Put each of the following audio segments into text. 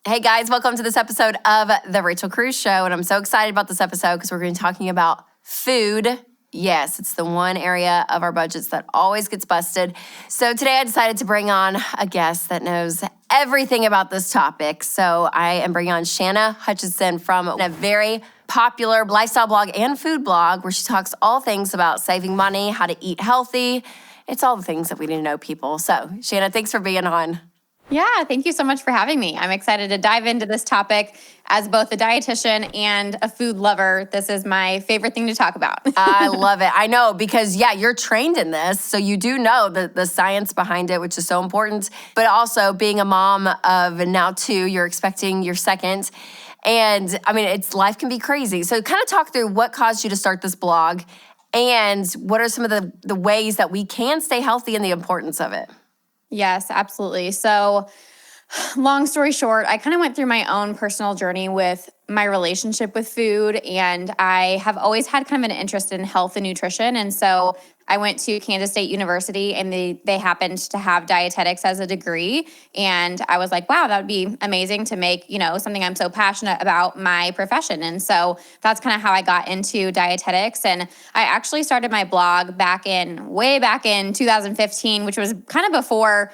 Hey guys, welcome to this episode of The Rachel Cruze Show. And I'm so excited about this episode because we're going to be talking about food. Yes, it's the one area of our budgets that always gets busted. So today I decided to bring on a guest that knows everything about this topic. So I am bringing on Shanna Hutchinson from a very popular lifestyle blog and food blog where she talks all things about saving money, how to eat healthy. It's all the things that we need to know, people. So Shanna, thanks for being on. Yeah, thank you so much for having me. I'm excited to dive into this topic. As both a dietitian and a food lover, this is my favorite thing to talk about. I love it. I know because, you're trained in this. So you do know the science behind it, which is so important. But also being a mom of now two, you're expecting your second. And I mean, life can be crazy. So kind of talk through what caused you to start this blog and what are some of the ways that we can stay healthy and the importance of it. Yes, absolutely. So long story short, I kind of went through my own personal journey with my relationship with food, and I have always had kind of an interest in health and nutrition. And so I went to Kansas State University, and they happened to have dietetics as a degree. And I was like, wow, that would be amazing to make, something I'm so passionate about my profession. And so that's kind of how I got into dietetics. And I actually started my blog way back in 2015, which was kind of before,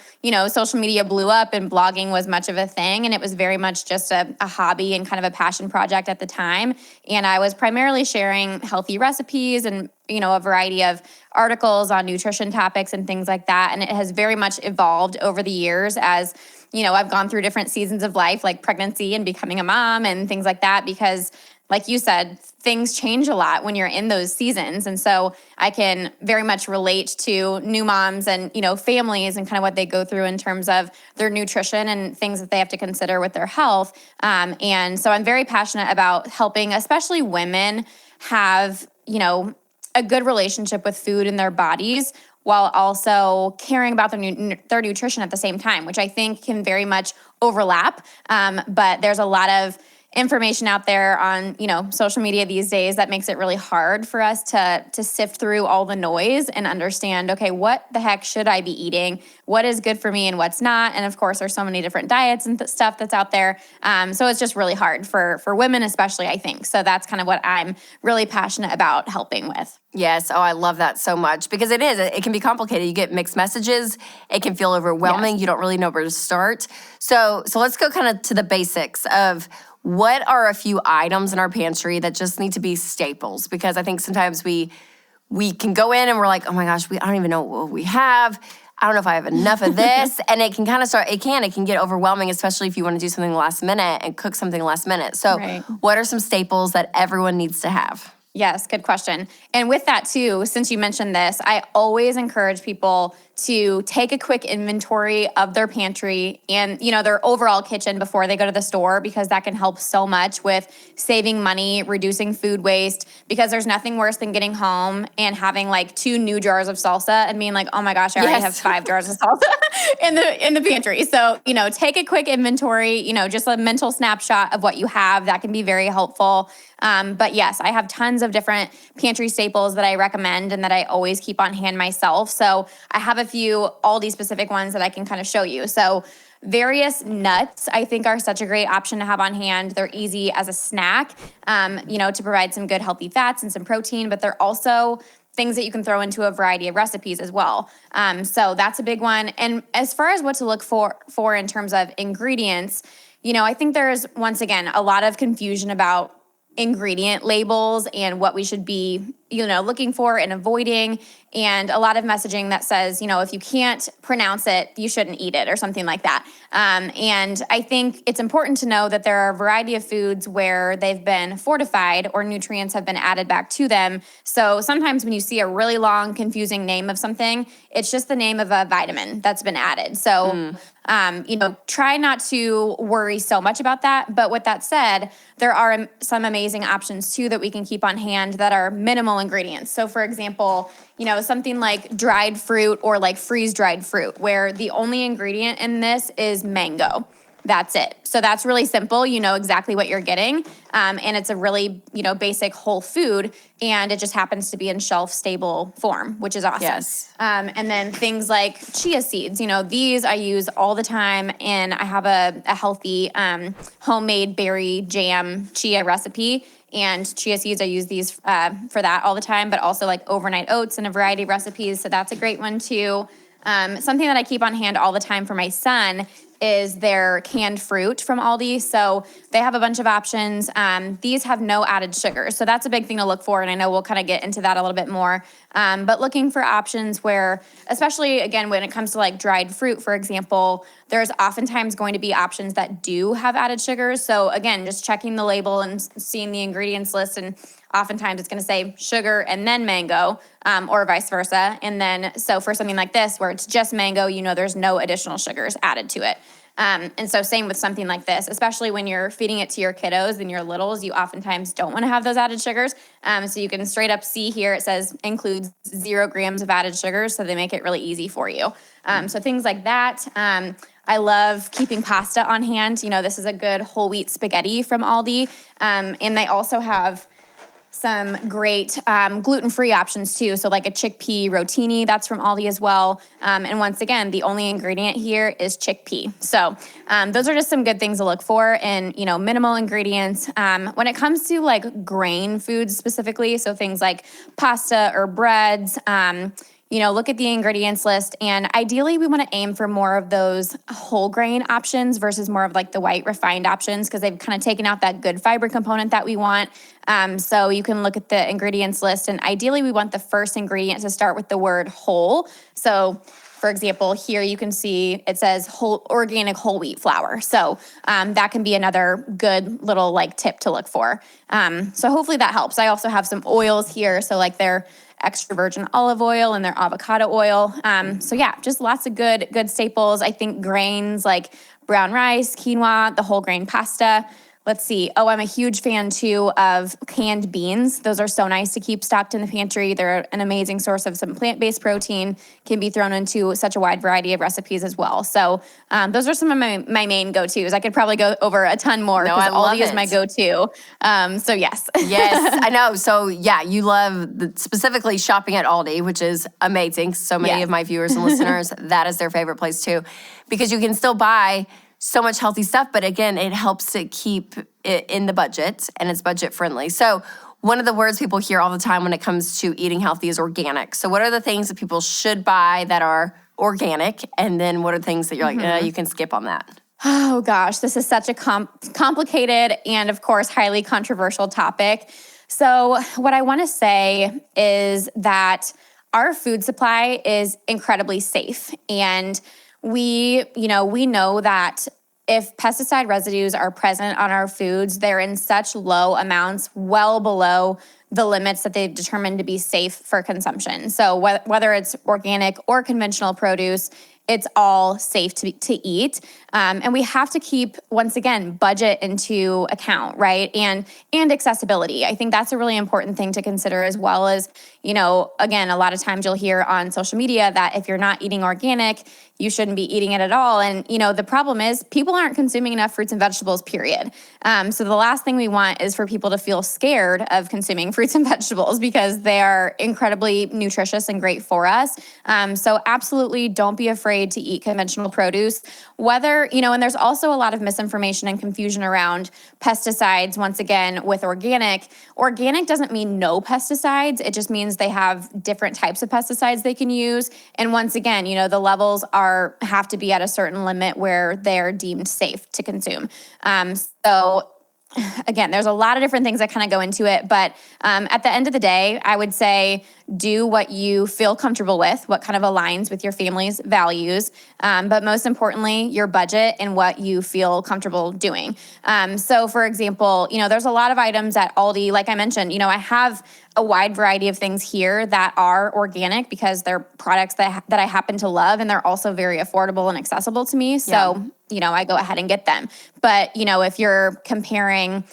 social media blew up and blogging was much of a thing. And it was very much just a hobby and kind of a passion project at the time. And I was primarily sharing healthy recipes and a variety of articles on nutrition topics and things like that. And it has very much evolved over the years as, I've gone through different seasons of life, like pregnancy and becoming a mom and things like that, because like you said, things change a lot when you're in those seasons. And so I can very much relate to new moms and, families and kind of what they go through in terms of their nutrition and things that they have to consider with their health. And so I'm very passionate about helping, especially women, have, a good relationship with food and their bodies while also caring about their nutrition at the same time, which I think can very much overlap. But there's a lot of information out there on, social media these days that makes it really hard for us to sift through all the noise and understand, okay, what the heck should I be eating? What is good for me and what's not? And of course, there's so many different diets and stuff that's out there. So it's just really hard for women, especially, I think. So that's kind of what I'm really passionate about helping with. Yes. Oh, I love that so much because it can be complicated. You get mixed messages. It can feel overwhelming. Yes. You don't really know where to start. So let's go kind of to the basics of what are a few items in our pantry that just need to be staples? Because I think sometimes we can go in and we're like, oh my gosh, I don't even know what we have. I don't know if I have enough of this. And it can kind of it can get overwhelming, especially if you want to do something last minute and cook something last minute. So What are some staples that everyone needs to have? Yes, good question. And with that too, since you mentioned this, I always encourage people to take a quick inventory of their pantry and, their overall kitchen before they go to the store, because that can help so much with saving money, reducing food waste, because there's nothing worse than getting home and having like 2 new jars of salsa and being like, oh my gosh, I already have 5 jars of salsa in the pantry. So, take a quick inventory, just a mental snapshot of what you have. That can be very helpful. But yes, I have tons of different pantry staples that I recommend and that I always keep on hand myself. So I have a few Aldi specific ones that I can kind of show you. So various nuts, I think, are such a great option to have on hand. They're easy as a snack, to provide some good healthy fats and some protein, but they're also things that you can throw into a variety of recipes as well. So that's a big one. And as far as what to look for in terms of ingredients, I think there's, once again, a lot of confusion about ingredient labels and what we should be, looking for and avoiding, and a lot of messaging that says, if you can't pronounce it, you shouldn't eat it or something like that. And I think it's important to know that there are a variety of foods where they've been fortified or nutrients have been added back to them. So sometimes when you see a really long, confusing name of something, it's just the name of a vitamin that's been added. So, try not to worry so much about that. But with that said, there are some amazing options too that we can keep on hand that are minimal ingredients. So for example, something like dried fruit or like freeze-dried fruit, where the only ingredient in this is mango. that's it. So that's really simple. You know exactly what you're getting. And it's a really, basic whole food. And it just happens to be in shelf-stable form, which is awesome. Yes. And then things like chia seeds, these I use all the time. And I have a healthy homemade berry jam chia recipe. And chia seeds, I use these for that all the time, but also like overnight oats and a variety of recipes. So that's a great one too. Something that I keep on hand all the time for my son is their canned fruit from Aldi. So they have a bunch of options. These have no added sugar. So that's a big thing to look for. And I know we'll kind of get into that a little bit more. But looking for options where, especially again, when it comes to like dried fruit, for example, there's oftentimes going to be options that do have added sugars. So again, just checking the label and seeing the ingredients list, and oftentimes it's going to say sugar and then mango, or vice versa. And then, so for something like this, where it's just mango, there's no additional sugars added to it. And so same with something like this, especially when you're feeding it to your kiddos and your littles, you oftentimes don't want to have those added sugars. So you can straight up see here, it says includes 0 grams of added sugars. So they make it really easy for you. So things like that. I love keeping pasta on hand. This is a good whole wheat spaghetti from Aldi. And they also have some great gluten-free options too. So like a chickpea rotini, that's from Aldi as well. And once again, the only ingredient here is chickpea. So those are just some good things to look for, and minimal ingredients. When it comes to like grain foods specifically, so things like pasta or breads, look at the ingredients list, and ideally we want to aim for more of those whole grain options versus more of like the white refined options, because they've kind of taken out that good fiber component that we want. So you can look at the ingredients list, and ideally we want the first ingredient to start with the word whole. So for example, here you can see it says organic whole wheat flour. So that can be another good little like tip to look for. So hopefully that helps. I also have some oils here. So like their extra virgin olive oil and their avocado oil. So yeah, just lots of good staples. I think grains like brown rice, quinoa, the whole grain pasta. Let's see. Oh, I'm a huge fan too of canned beans. Those are so nice to keep stocked in the pantry. They're an amazing source of some plant-based protein, can be thrown into such a wide variety of recipes as well. So those are some of my main go-tos. I could probably go over a ton more because Aldi is my go-to. So yes. Yes, I know. So yeah, you love specifically shopping at Aldi, which is amazing. So many of my viewers and listeners, that is their favorite place too, because you can still buy so much healthy stuff, but again, it helps to keep it in the budget, and it's budget friendly. So one of the words people hear all the time when it comes to eating healthy is organic. So what are the things that people should buy that are organic? And then what are things that you're like, you can skip on that? Oh gosh, this is such a complicated and of course highly controversial topic. So what I want to say is that our food supply is incredibly safe, and we know that if pesticide residues are present on our foods, they're in such low amounts, well below the limits that they've determined to be safe for consumption. So whether it's organic or conventional produce, it's all safe to eat. And we have to keep, once again, budget into account, right? And accessibility. I think that's a really important thing to consider, as well as, again, a lot of times you'll hear on social media that if you're not eating organic, you shouldn't be eating it at all. And, the problem is people aren't consuming enough fruits and vegetables, period. So the last thing we want is for people to feel scared of consuming fruits and vegetables, because they are incredibly nutritious and great for us. So absolutely don't be afraid to eat conventional produce, whether, and there's also a lot of misinformation and confusion around pesticides. Once again, with organic doesn't mean no pesticides. It just means they have different types of pesticides they can use. And once again, the levels have to be at a certain limit where they're deemed safe to consume. So again, there's a lot of different things that kind of go into it, but at the end of the day, I would say do what you feel comfortable with, what kind of aligns with your family's values, but most importantly, your budget and what you feel comfortable doing. So for example, there's a lot of items at Aldi, like I mentioned, I have a wide variety of things here that are organic because they're products that I happen to love, and they're also very affordable and accessible to me. So, I go ahead and get them. But, if you're comparing,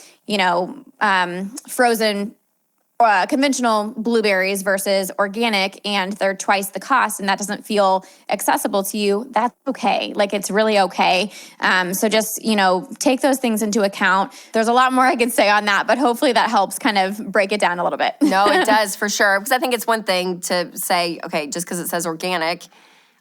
frozen conventional blueberries versus organic, and they're twice the cost, and that doesn't feel accessible to you, that's okay. Like, it's really okay. So just, take those things into account. There's a lot more I could say on that, but hopefully that helps kind of break it down a little bit. No, it does for sure. Because I think it's one thing to say, okay, just because it says organic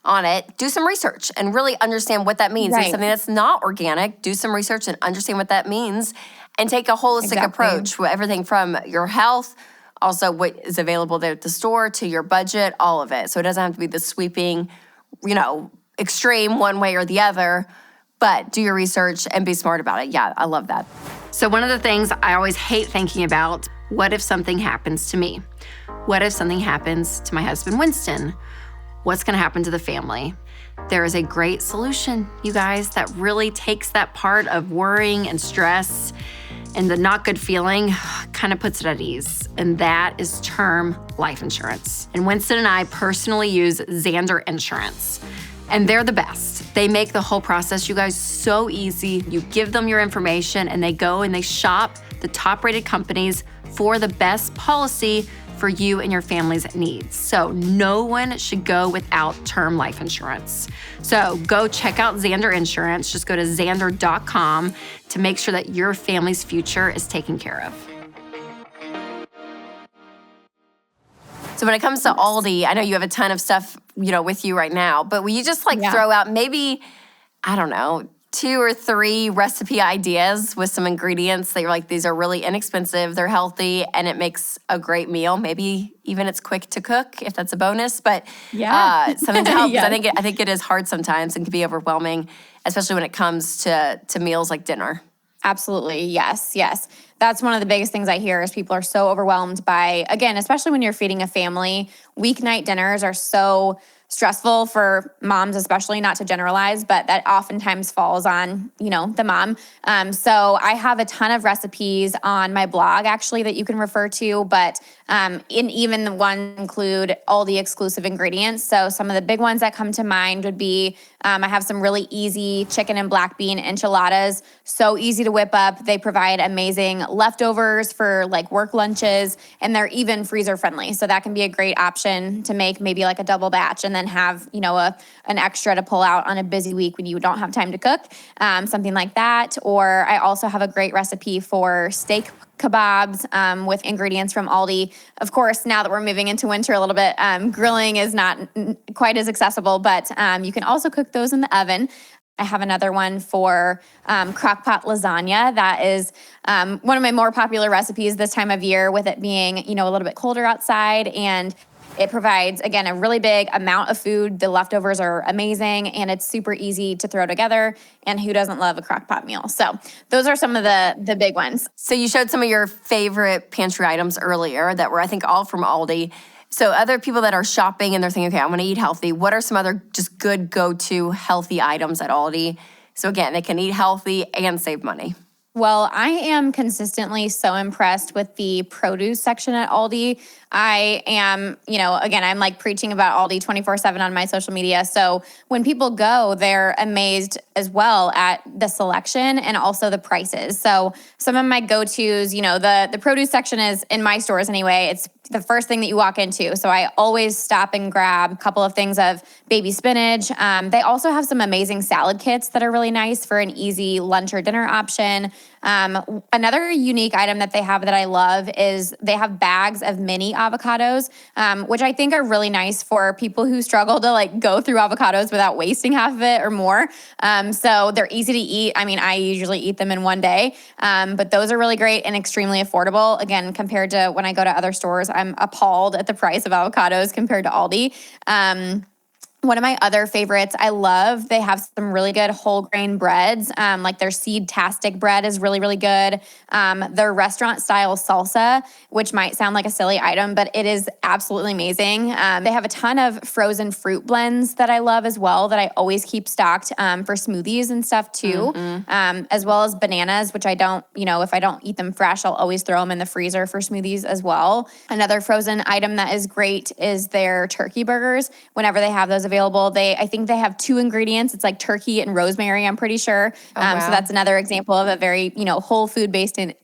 on it, do some research and really understand what that means. Right. And something that's not organic, do some research and understand what that means and take a holistic approach with everything from your health, also what is available there at the store, to your budget, all of it. So it doesn't have to be the sweeping, extreme one way or the other, but do your research and be smart about it. Yeah, I love that. So one of the things I always hate thinking about, what if something happens to me? What if something happens to my husband, Winston? What's gonna happen to the family? There is a great solution, you guys, that really takes that part of worrying and stress and the not good feeling, kind of puts it at ease. And that is term life insurance. And Winston and I personally use Xander Insurance. And they're the best. They make the whole process, you guys, so easy. You give them your information and they go and they shop the top-rated companies for the best policy for you and your family's needs. So no one should go without term life insurance. So go check out Xander Insurance. Just go to xander.com to make sure that your family's future is taken care of. So when it comes to Aldi, I know you have a ton of stuff, with you right now, but will you just throw out maybe, I don't know, 2 or 3 recipe ideas with some ingredients that you're like, these are really inexpensive, they're healthy, and it makes a great meal. Maybe even it's quick to cook if that's a bonus, but something to help. Yeah. I think it is hard sometimes and can be overwhelming, especially when it comes to meals like dinner. Absolutely. Yes. That's one of the biggest things I hear is people are so overwhelmed by, again, especially when you're feeding a family, weeknight dinners are so stressful for moms, especially, not to generalize, but that oftentimes falls on, the mom. So I have a ton of recipes on my blog, actually, that you can refer to, but even the ones include all the exclusive ingredients. So some of the big ones that come to mind would be, I have some really easy chicken and black bean enchiladas, so easy to whip up. They provide amazing leftovers for work lunches, and they're even freezer friendly. So that can be a great option to make maybe a double batch and then have, an extra to pull out on a busy week when you don't have time to cook, something like that. Or I also have a great recipe for steak kebabs with ingredients from Aldi. Of course, now that we're moving into winter a little bit, grilling is not quite as accessible, but you can also cook those in the oven. I have another one for crock-pot lasagna. That is one of my more popular recipes this time of year, with it being, a little bit colder outside, and it provides, again, a really big amount of food. The leftovers are amazing, and it's super easy to throw together. And who doesn't love a crock-pot meal? So those are some of the big ones. So you showed some of your favorite pantry items earlier that were, I think, all from Aldi. So other people that are shopping and they're thinking, okay, I want to eat healthy, what are some other just good go-to healthy items at Aldi? So again, they can eat healthy and save money. Well, I am consistently so impressed with the produce section at Aldi. I am, again, I'm preaching about Aldi 24/7 on my social media. So when people go, they're amazed as well at the selection and also the prices. So some of my go-tos, the produce section is, in my stores anyway, it's the first thing that you walk into. So I always stop and grab a couple of things of baby spinach. They also have some amazing salad kits that are really nice for an easy lunch or dinner option. Another unique item that they have that I love is they have bags of mini avocados, which I think are really nice for people who struggle to go through avocados without wasting half of it or more. So they're easy to eat. I mean, I usually eat them in one day, but those are really great and extremely affordable. Again, compared to when I go to other stores, I'm appalled at the price of avocados compared to Aldi. One of my other favorites, I love, they have some really good whole grain breads. Their seed-tastic bread is really, really good. Their restaurant style salsa, which might sound like a silly item, but it is absolutely amazing. They have a ton of frozen fruit blends that I love as well, that I always keep stocked for smoothies and stuff too. As well as bananas, which I don't, if I don't eat them fresh, I'll always throw them in the freezer for smoothies as well. Another frozen item that is great is their turkey burgers. Whenever they have those available available. I think they have 2 ingredients. It's like turkey and rosemary, I'm pretty sure. Wow. So that's another example of a very, whole food based in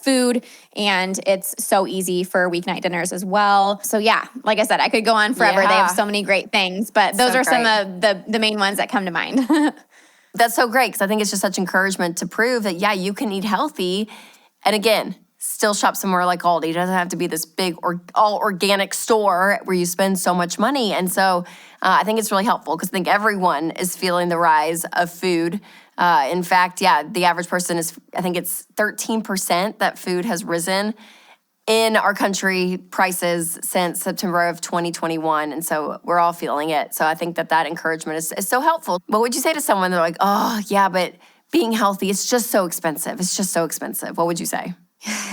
food. And it's so easy for weeknight dinners as well. So yeah, like I said, I could go on forever. They have so many great things, but those are some of the main ones that come to mind. That's so great, because I think it's just such encouragement to prove that, yeah, you can eat healthy. And again, still shop somewhere like Aldi. It doesn't have to be this big all organic store where you spend so much money. And so I think it's really helpful, because I think everyone is feeling the rise of food. In fact, yeah, the average person I think it's 13% that food has risen in our country, prices since September of 2021. And so we're all feeling it. So I think that encouragement is so helpful. What would you say to someone that's like, oh, yeah, but being healthy, it's just so expensive. It's just so expensive. What would you say?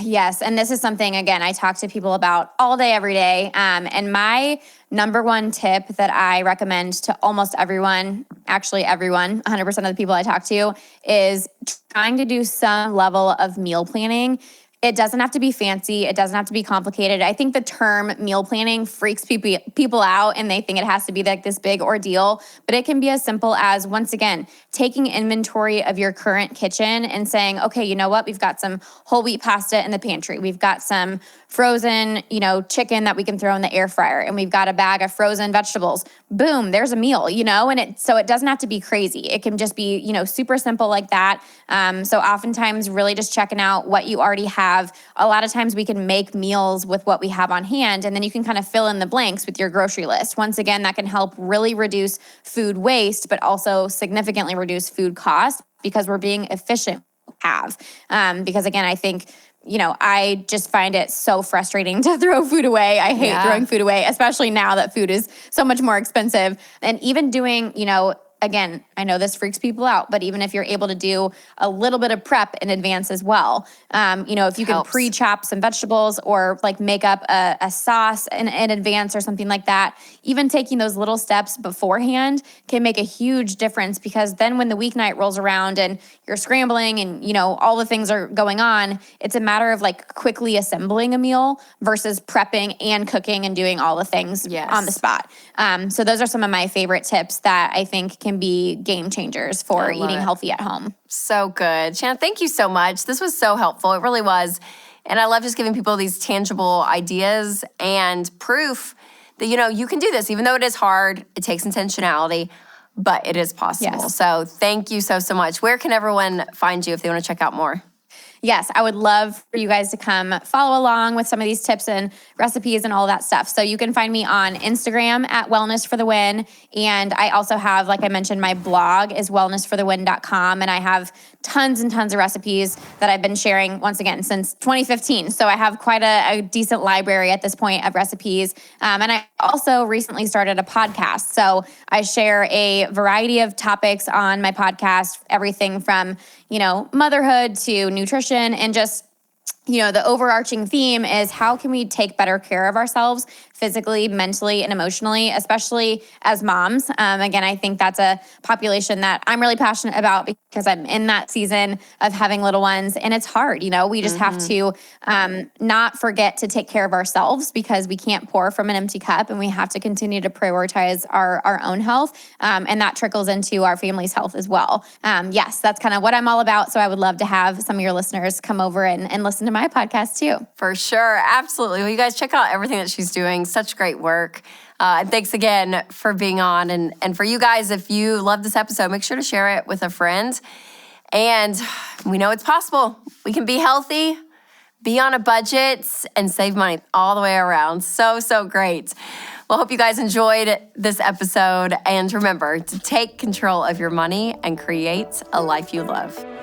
Yes. And this is something, again, I talk to people about all day, every day. And my number one tip that I recommend to almost everyone, actually everyone, 100% of the people I talk to, is trying to do some level of meal planning. It doesn't have to be fancy. It doesn't have to be complicated. I think the term meal planning freaks people out, and they think it has to be like this big ordeal, but it can be as simple as, once again, taking inventory of your current kitchen and saying, okay, you know what? We've got some whole wheat pasta in the pantry. We've got some frozen, chicken that we can throw in the air fryer, and we've got a bag of frozen vegetables. Boom, there's a meal, and so it doesn't have to be crazy. It can just be, super simple like that. So oftentimes really just checking out what you already have. A lot of times we can make meals with what we have on hand, and then you can kind of fill in the blanks with your grocery list. Once again, that can help really reduce food waste, but also significantly reduce food costs, because we're being efficient. Because again, I think, I just find it so frustrating to throw food away. I hate throwing food away, especially now that food is so much more expensive. And even doing, again, I know this freaks people out, but even if you're able to do a little bit of prep in advance as well, if you can pre-chop some vegetables or like make up a sauce in advance or something like that, even taking those little steps beforehand can make a huge difference, because then when the weeknight rolls around and you're scrambling and, all the things are going on, it's a matter of like quickly assembling a meal versus prepping and cooking and doing all the things on the spot. So those are some of my favorite tips that I think can be game changers for eating healthy at home. So good. Shannon, thank you so much. This was so helpful. It really was. And I love just giving people these tangible ideas and proof that, you can do this. Even though it is hard, it takes intentionality, but it is possible. Yes. So thank you so much. Where can everyone find you if they want to check out more? Yes, I would love for you guys to come follow along with some of these tips and recipes and all that stuff. So you can find me on Instagram at Wellness for the Win. And I also have, like I mentioned, my blog is wellnessforthewin.com. And I have tons and tons of recipes that I've been sharing, once again, since 2015. So I have quite a decent library at this point of recipes. And I also recently started a podcast. So I share a variety of topics on my podcast, everything from, motherhood to nutrition, and just, the overarching theme is how can we take better care of ourselves physically, mentally, and emotionally, especially as moms. Again, I think that's a population that I'm really passionate about, because I'm in that season of having little ones, and it's hard. We just have to not forget to take care of ourselves, because we can't pour from an empty cup, and we have to continue to prioritize our own health, and that trickles into our family's health as well. Yes, that's kind of what I'm all about. So I would love to have some of your listeners come over and listen to my podcast too. For sure. Absolutely. Well, you guys check out everything that she's doing. Such great work. And thanks again for being on. And for you guys, if you love this episode, make sure to share it with a friend. And we know it's possible. We can be healthy, be on a budget, and save money all the way around. So, so great. Well, hope you guys enjoyed this episode. And remember to take control of your money and create a life you love.